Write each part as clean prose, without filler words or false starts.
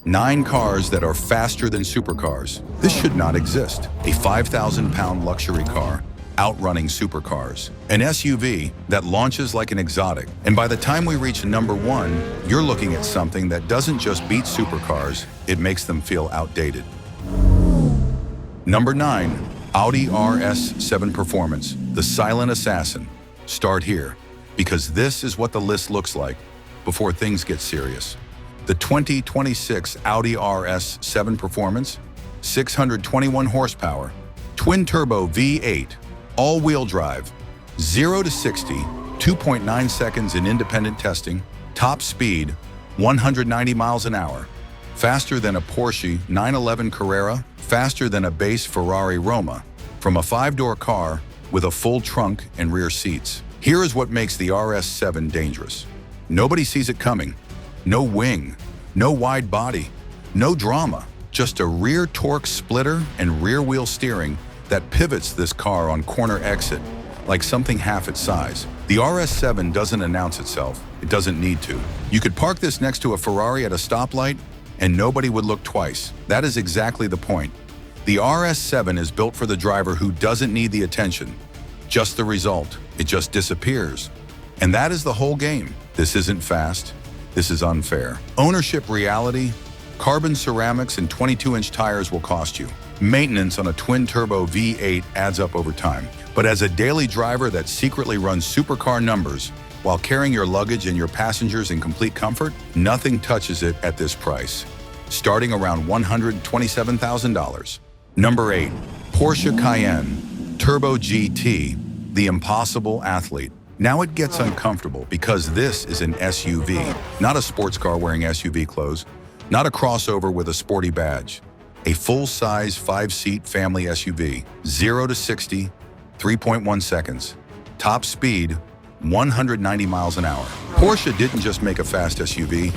9 cars that are faster than supercars. This should not exist. A 5,000-pound luxury car outrunning supercars. An SUV that launches like an exotic. And by the time we reach number 1, you're looking at something that doesn't just beat supercars, it makes them feel outdated. Number 9. Audi RS7 Performance, the silent assassin. Start here, because this is what the list looks like before things get serious. The 2026 Audi RS7 Performance, 621 horsepower, twin-turbo V8, all-wheel drive, 0 to 60, 2.9 seconds in independent testing, top speed, 190 miles an hour, faster than a Porsche 911 Carrera, faster than a base Ferrari Roma, from a 5-door car with a full trunk and rear seats. Here is what makes the RS7 dangerous. Nobody sees it coming. No wing, no wide body, no drama, just a rear torque splitter and rear wheel steering that pivots this car on corner exit like something half its size. The RS7 doesn't announce itself. It doesn't need to. You could park this next to a Ferrari at a stoplight and nobody would look twice. That is exactly the point. The RS7 is built for the driver who doesn't need the attention. Just the result. It just disappears. And that is the whole game. This isn't fast. This is unfair. Ownership reality, carbon ceramics and 22-inch tires will cost you. Maintenance on a twin-turbo V8 adds up over time. But as a daily driver that secretly runs supercar numbers while carrying your luggage and your passengers in complete comfort, nothing touches it at this price, starting around $127,000. Number 8. Porsche Cayenne Turbo GT, the impossible athlete. Now it gets uncomfortable because this is an SUV, not a sports car wearing SUV clothes, not a crossover with a sporty badge. A full-size 5-seat family SUV, 0 to 60, 3.1 seconds. Top speed, 190 miles an hour. Porsche didn't just make a fast SUV,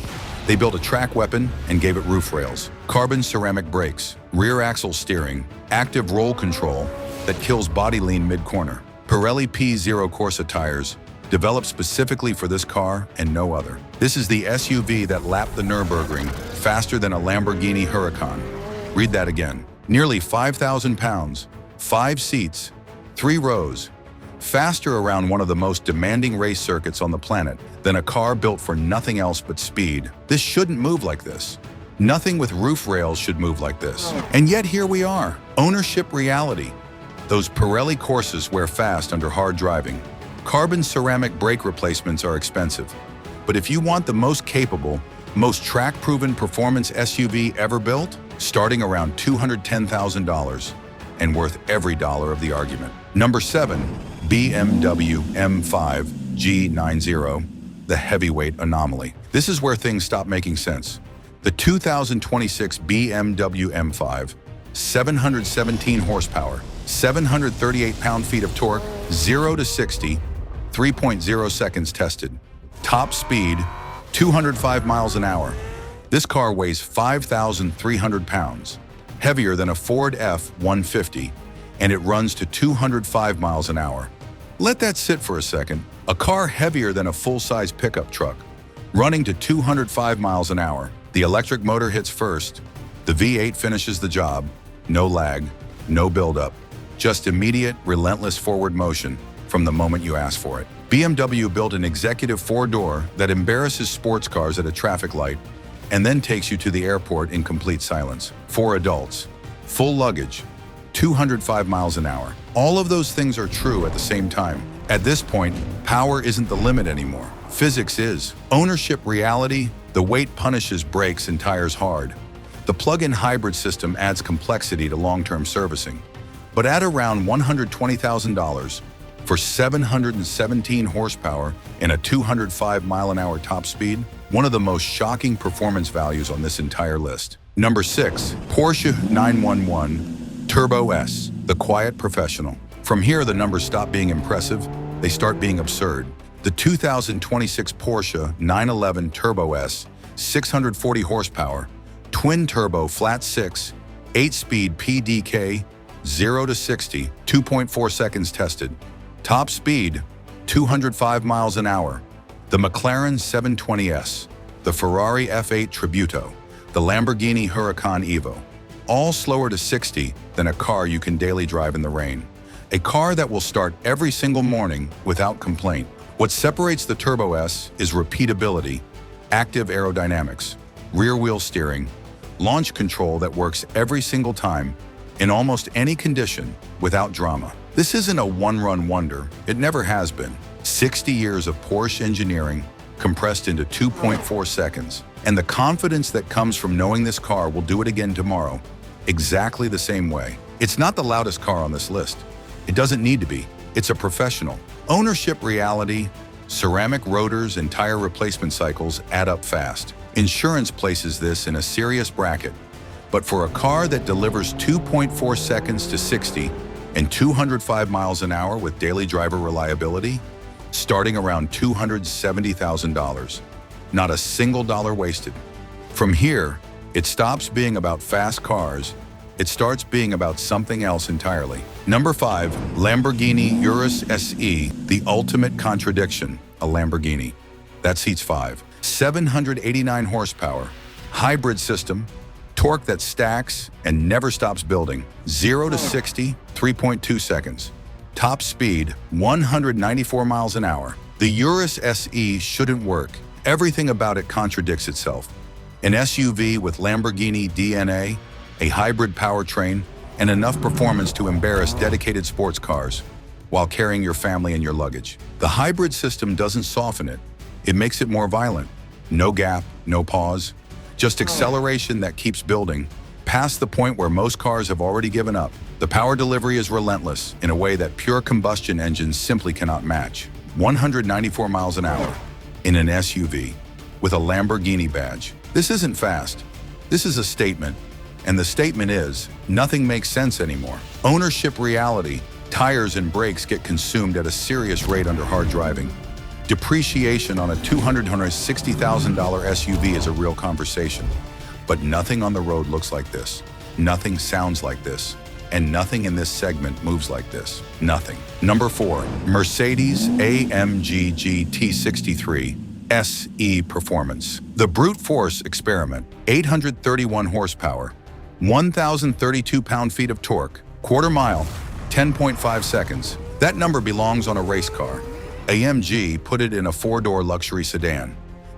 they built a track weapon and gave it roof rails, carbon ceramic brakes, rear axle steering, active roll control that kills body lean mid-corner. Pirelli P0 Corsa tires, developed specifically for this car and no other. This is the SUV that lapped the Nürburgring faster than a Lamborghini Huracan. Read that again. Nearly 5,000 pounds, 5 seats, 3 rows, faster around one of the most demanding race circuits on the planet than a car built for nothing else but speed. This shouldn't move like this. Nothing with roof rails should move like this. And yet here we are. Ownership reality. Those Pirelli Corsas wear fast under hard driving. Carbon ceramic brake replacements are expensive. But if you want the most capable, most track-proven performance SUV ever built, starting around $210,000 and worth every dollar of the argument. Number 7. BMW M5 G90, the heavyweight anomaly. This is where things stop making sense. The 2026 BMW M5, 717 horsepower, 738 pound-feet of torque, 0 to 60, 3.0 seconds tested. Top speed, 205 miles an hour. This car weighs 5,300 pounds, heavier than a Ford F-150, and it runs to 205 miles an hour. Let that sit for a second. A car heavier than a full-size pickup truck, running to 205 miles an hour. The electric motor hits first. The V8 finishes the job. No lag, no buildup. Just immediate, relentless forward motion from the moment you ask for it. BMW built an executive 4-door that embarrasses sports cars at a traffic light and then takes you to the airport in complete silence. 4 adults, full luggage, 205 miles an hour. All of those things are true at the same time. At this point, power isn't the limit anymore. Physics is. Ownership reality, the weight punishes brakes and tires hard. The plug-in hybrid system adds complexity to long-term servicing. But at around $120,000, for 717 horsepower and a 205-mile-an-hour top speed, one of the most shocking performance values on this entire list. Number 6. Porsche 911 Turbo S, the quiet professional. From here, the numbers stop being impressive, they start being absurd. The 2026 Porsche 911 Turbo S, 640 horsepower, twin-turbo flat-6, 8-speed PDK, 0 to 60, 2.4 seconds tested. Top speed, 205 miles an hour. The McLaren 720S, the Ferrari F8 Tributo, the the Lamborghini Huracan Evo. All slower to 60 than a car you can daily drive in the rain. A car that will start every single morning without complaint. What separates the Turbo S is repeatability, active aerodynamics, rear-wheel steering, launch control that works every single time, in almost any condition, without drama. This isn't a one-run wonder. It never has been. 60 years of Porsche engineering compressed into 2.4 seconds. And the confidence that comes from knowing this car will do it again tomorrow, exactly the same way. It's not the loudest car on this list. It doesn't need to be. It's a professional. Ownership reality, ceramic rotors and tire replacement cycles add up fast. Insurance places this in a serious bracket. But for a car that delivers 2.4 seconds to 60 and 205 miles an hour with daily driver reliability, starting around $270,000. Not a single dollar wasted. From here, it stops being about fast cars. It starts being about something else entirely. Number 5, Lamborghini Urus SE, the ultimate contradiction, a Lamborghini. That seats 5. 789 horsepower, hybrid system, torque that stacks and never stops building. 0 to 60, 3.2 seconds. Top speed, 194 miles an hour. The Urus SE shouldn't work. Everything about it contradicts itself. An SUV with Lamborghini DNA, a hybrid powertrain, and enough performance to embarrass dedicated sports cars while carrying your family and your luggage. The hybrid system doesn't soften it. It makes it more violent. No gap, no pause. Just acceleration that keeps building, past the point where most cars have already given up. The power delivery is relentless in a way that pure combustion engines simply cannot match. 194 miles an hour in an SUV with a Lamborghini badge. This isn't fast. This is a statement. And the statement is, nothing makes sense anymore. Ownership reality, tires and brakes get consumed at a serious rate under hard driving. Depreciation on a $260,000 SUV is a real conversation. But nothing on the road looks like this. Nothing sounds like this. And nothing in this segment moves like this. Nothing. Number 4, Mercedes-AMG GT 63 SE Performance. The brute force experiment, 831 horsepower, 1,032 pound-feet of torque, quarter mile, 10.5 seconds. That number belongs on a race car. AMG put it in a 4-door luxury sedan.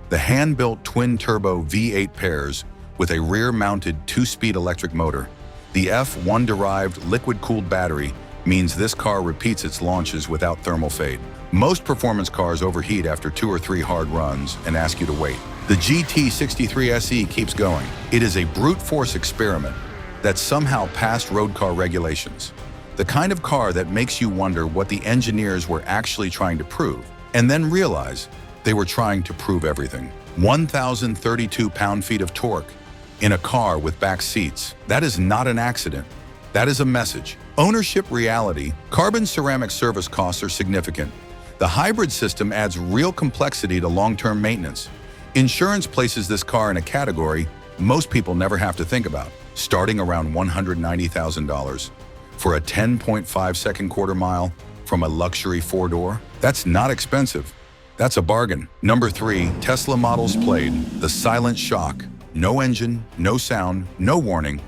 The hand-built twin-turbo V8 pairs with a rear-mounted 2-speed electric motor. The F1-derived liquid-cooled battery means this car repeats its launches without thermal fade. Most performance cars overheat after 2 or 3 hard runs and ask you to wait. The GT63 SE keeps going. It is a brute force experiment that somehow passed road car regulations. The kind of car that makes you wonder what the engineers were actually trying to prove, and then realize they were trying to prove everything. 1,032 pound-feet of torque in a car with back seats. That is not an accident. That is a message. Ownership reality, carbon ceramic service costs are significant. The hybrid system adds real complexity to long-term maintenance. Insurance places this car in a category most people never have to think about, starting around $190,000. For a 10.5-second quarter mile from a luxury 4-door, that's not expensive. That's a bargain. Number 3, Tesla Models Plaid, the silent shock. No engine, no sound, no warning.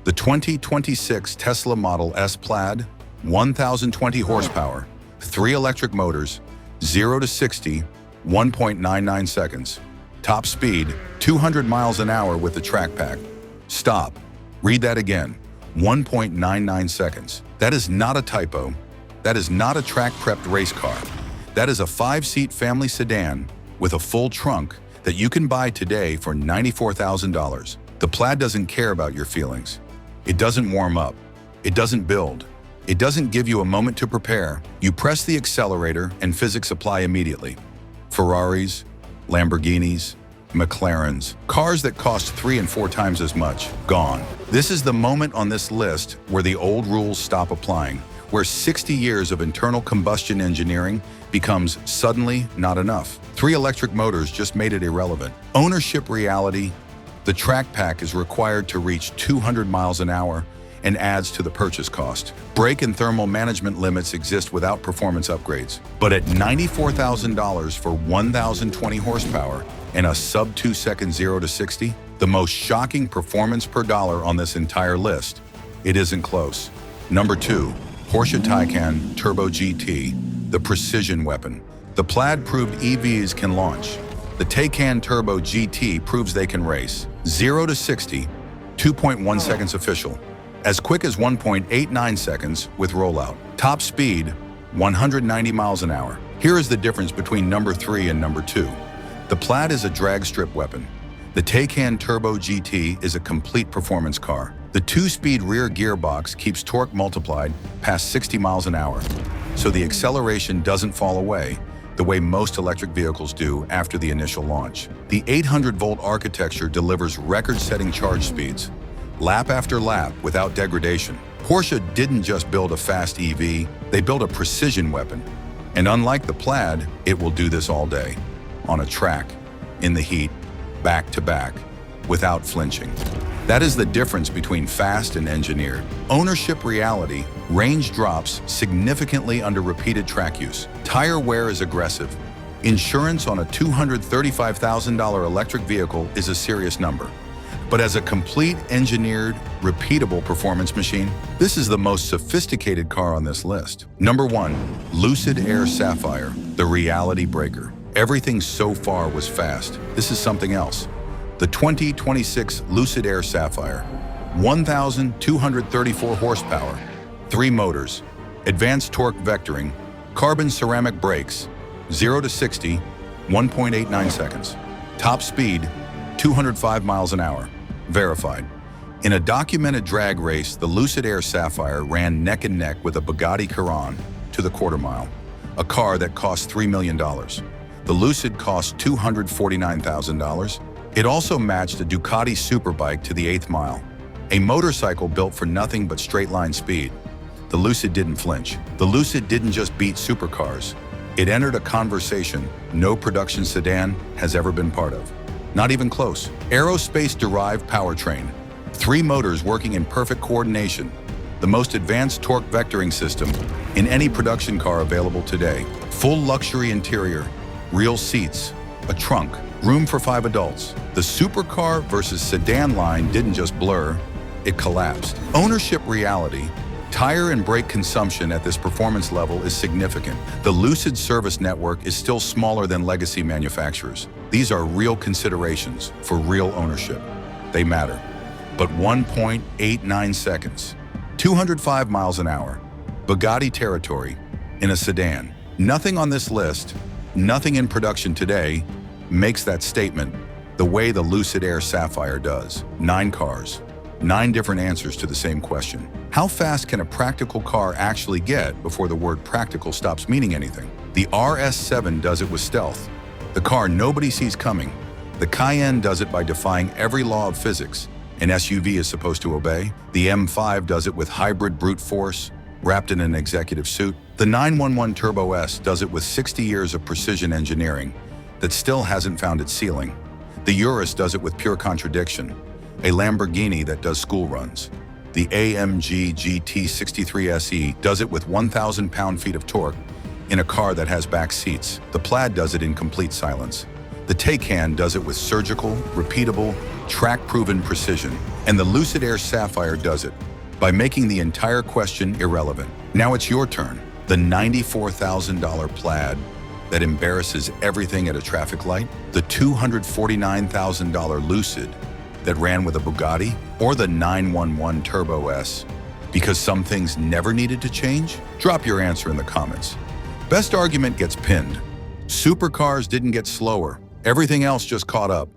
The 2026 Tesla Model S Plaid, 1,020 horsepower, 3 electric motors, 0 to 60, 1.99 seconds. Top speed, 200 miles an hour with the track pack. Stop. Read that again. 1.99 seconds. That is not a typo. That is not a track-prepped race car. That is a 5-seat family sedan with a full trunk that you can buy today for $94,000. The Plaid doesn't care about your feelings. It doesn't warm up. It doesn't build. It doesn't give you a moment to prepare. You press the accelerator and physics apply immediately. Ferraris, Lamborghinis, McLarens, cars that cost 3 and 4 times as much, gone. This is the moment on this list where the old rules stop applying, where 60 years of internal combustion engineering becomes suddenly not enough. 3 electric motors just made it irrelevant. Ownership reality, the track pack is required to reach 200 miles an hour and adds to the purchase cost. Brake and thermal management limits exist without performance upgrades. But at $94,000 for 1,020 horsepower and a sub 2-second 0 to 60? The most shocking performance per dollar on this entire list. It isn't close. Number 2, Porsche Taycan Turbo GT, the precision weapon. The Plaid proved EVs can launch. The Taycan Turbo GT proves they can race. 0 to 60, 2.1 seconds official. As quick as 1.89 seconds with rollout. Top speed, 190 miles an hour. Here is the difference between number 3 and number 2. The Plaid is a drag strip weapon. The Taycan Turbo GT is a complete performance car. The 2-speed rear gearbox keeps torque multiplied past 60 miles an hour, so the acceleration doesn't fall away the way most electric vehicles do after the initial launch. The 800-volt architecture delivers record-setting charge speeds, lap after lap without degradation. Porsche didn't just build a fast EV, they built a precision weapon. And unlike the Plaid, it will do this all day, on a track, in the heat, back to back, without flinching. That is the difference between fast and engineered. Ownership reality, range drops significantly under repeated track use. Tire wear is aggressive. Insurance on a $235,000 electric vehicle is a serious number. But as a complete, engineered, repeatable performance machine, this is the most sophisticated car on this list. Number 1, Lucid Air Sapphire, the reality breaker. Everything so far was fast. This is something else. The 2026 Lucid Air Sapphire, 1,234 horsepower, 3 motors, advanced torque vectoring, carbon ceramic brakes, 0 to 60, 1.89 seconds. Top speed, 205 miles an hour. Verified. In a documented drag race, the Lucid Air Sapphire ran neck and neck with a Bugatti Cayenne to the quarter mile, a car that cost $3 million. The Lucid cost $249,000. It also matched a Ducati Superbike to the 8th mile, a motorcycle built for nothing but straight-line speed. The Lucid didn't flinch. The Lucid didn't just beat supercars. It entered a conversation no production sedan has ever been part of. Not even close. Aerospace-derived powertrain, 3 motors working in perfect coordination, the most advanced torque vectoring system in any production car available today. Full luxury interior, real seats, a trunk, room for 5 adults. The supercar versus sedan line didn't just blur, it collapsed. Ownership reality, tire and brake consumption at this performance level is significant. The Lucid service network is still smaller than legacy manufacturers. These are real considerations for real ownership. They matter. But 1.89 seconds, 205 miles an hour, Bugatti territory in a sedan. Nothing on this list, nothing in production today makes that statement the way the Lucid Air Sapphire does. 9 cars, 9 different answers to the same question. How fast can a practical car actually get before the word practical stops meaning anything? The RS7 does it with stealth, the car nobody sees coming. The Cayenne does it by defying every law of physics an SUV is supposed to obey. The M5 does it with hybrid brute force, wrapped in an executive suit. The 911 Turbo S does it with 60 years of precision engineering that still hasn't found its ceiling. The Urus does it with pure contradiction, a Lamborghini that does school runs. The AMG GT 63 SE does it with 1,000 pound-feet of torque in a car that has back seats. The Plaid does it in complete silence. The Taycan does it with surgical, repeatable, track-proven precision. And the Lucid Air Sapphire does it by making the entire question irrelevant. Now it's your turn. The $94,000 Plaid that embarrasses everything at a traffic light, the $249,000 Lucid that ran with a Bugatti, or the 911 Turbo S because some things never needed to change? Drop your answer in the comments. Best argument gets pinned. Supercars didn't get slower. Everything else just caught up.